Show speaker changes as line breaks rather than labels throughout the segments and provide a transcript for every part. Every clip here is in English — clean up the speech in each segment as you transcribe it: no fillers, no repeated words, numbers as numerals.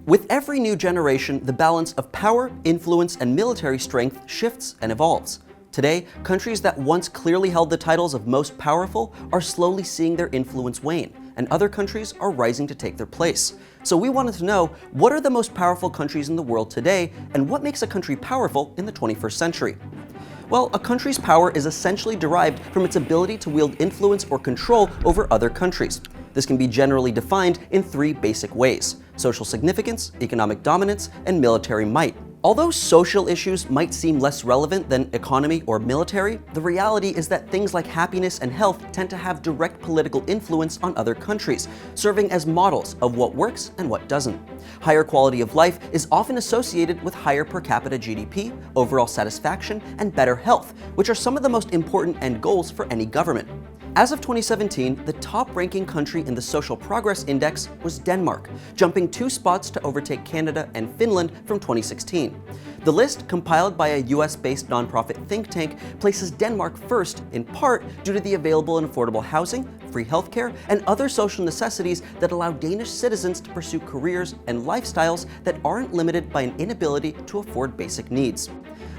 With every new generation, the balance of power, influence, and military strength shifts and evolves. Today, countries that once clearly held the titles of most powerful are slowly seeing their influence wane, and other countries are rising to take their place. So we wanted to know, what are the most powerful countries in the world today, and what makes a country powerful in the 21st century? Well, a country's power is essentially derived from its ability to wield influence or control over other countries. This can be generally defined in three basic ways: social significance, economic dominance, and military might. Although social issues might seem less relevant than economy or military, the reality is that things like happiness and health tend to have direct political influence on other countries, serving as models of what works and what doesn't. Higher quality of life is often associated with higher per capita GDP, overall satisfaction, and better health, which are some of the most important end goals for any government. As of 2017, the top-ranking country in the Social Progress Index was Denmark, jumping 2 spots to overtake Canada and Finland from 2016. The list, compiled by a US-based nonprofit think tank, places Denmark first, in part due to the available and affordable housing, free healthcare, and other social necessities that allow Danish citizens to pursue careers and lifestyles that aren't limited by an inability to afford basic needs.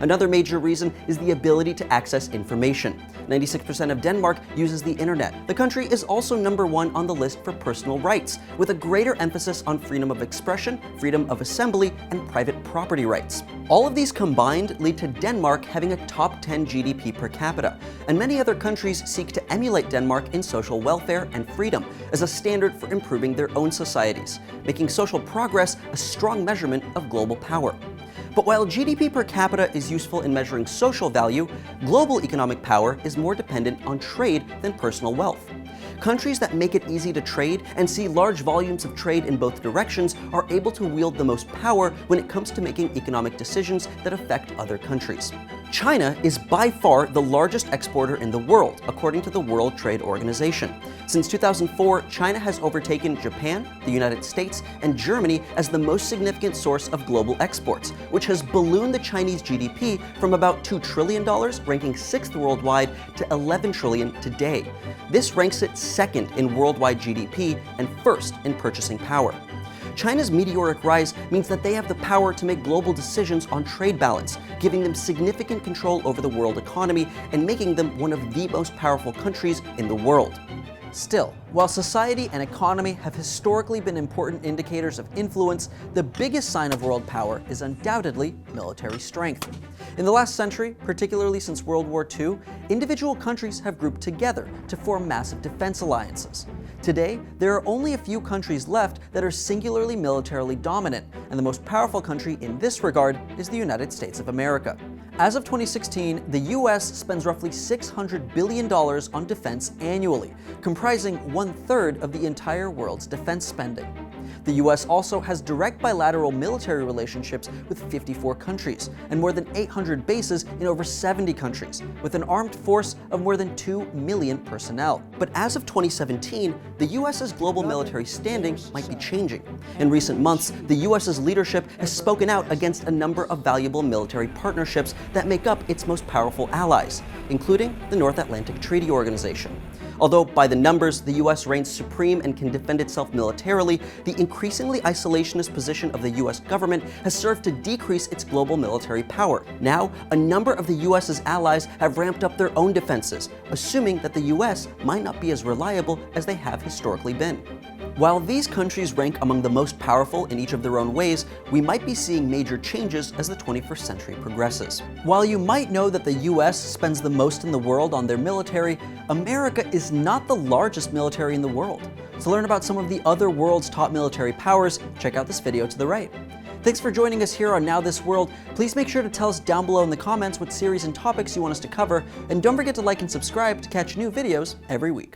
Another major reason is the ability to access information. 96% of Denmark uses the internet. The country is also #1 on the list for personal rights, with a greater emphasis on freedom of expression, freedom of assembly, and private property rights. All of these combined lead to Denmark having a top 10 GDP per capita, and many other countries seek to emulate Denmark in social welfare and freedom as a standard for improving their own societies, making social progress a strong measurement of global power. But while GDP per capita is useful in measuring social value, global economic power is more dependent on trade than personal wealth. Countries that make it easy to trade and see large volumes of trade in both directions are able to wield the most power when it comes to making economic decisions that affect other countries. China is by far the largest exporter in the world, according to the World Trade Organization. Since 2004, China has overtaken Japan, the United States, and Germany as the most significant source of global exports, which has ballooned the Chinese GDP from about $2 trillion, ranking 6th worldwide, to $11 trillion today. This ranks it second in worldwide GDP and first in purchasing power. China's meteoric rise means that they have the power to make global decisions on trade balance, giving them significant control over the world economy and making them one of the most powerful countries in the world. Still, while society and economy have historically been important indicators of influence, the biggest sign of world power is undoubtedly military strength. In the last century, particularly since World War II, individual countries have grouped together to form massive defense alliances. Today, there are only a few countries left that are singularly militarily dominant, and the most powerful country in this regard is the United States of America. As of 2016, the US spends roughly $600 billion on defense annually, comprising 1/3 of the entire world's defense spending. The US also has direct bilateral military relationships with 54 countries and more than 800 bases in over 70 countries, with an armed force of more than 2 million personnel. But as of 2017, the US's global military standing might be changing. In recent months, the US's leadership has spoken out against a number of valuable military partnerships that make up its most powerful allies, including the North Atlantic Treaty Organization. Although by the numbers, the US reigns supreme and can defend itself militarily, the increasingly isolationist position of the US government has served to decrease its global military power. Now, a number of the US's allies have ramped up their own defenses, assuming that the US might not be as reliable as they have historically been. While these countries rank among the most powerful in each of their own ways, we might be seeing major changes as the 21st century progresses. While you might know that the US spends the most in the world on their military, America is not the largest military in the world. To learn about some of the other world's top military powers, check out this video to the right. Thanks for joining us here on Now This World. Please make sure to tell us down below in the comments what series and topics you want us to cover, and don't forget to like and subscribe to catch new videos every week.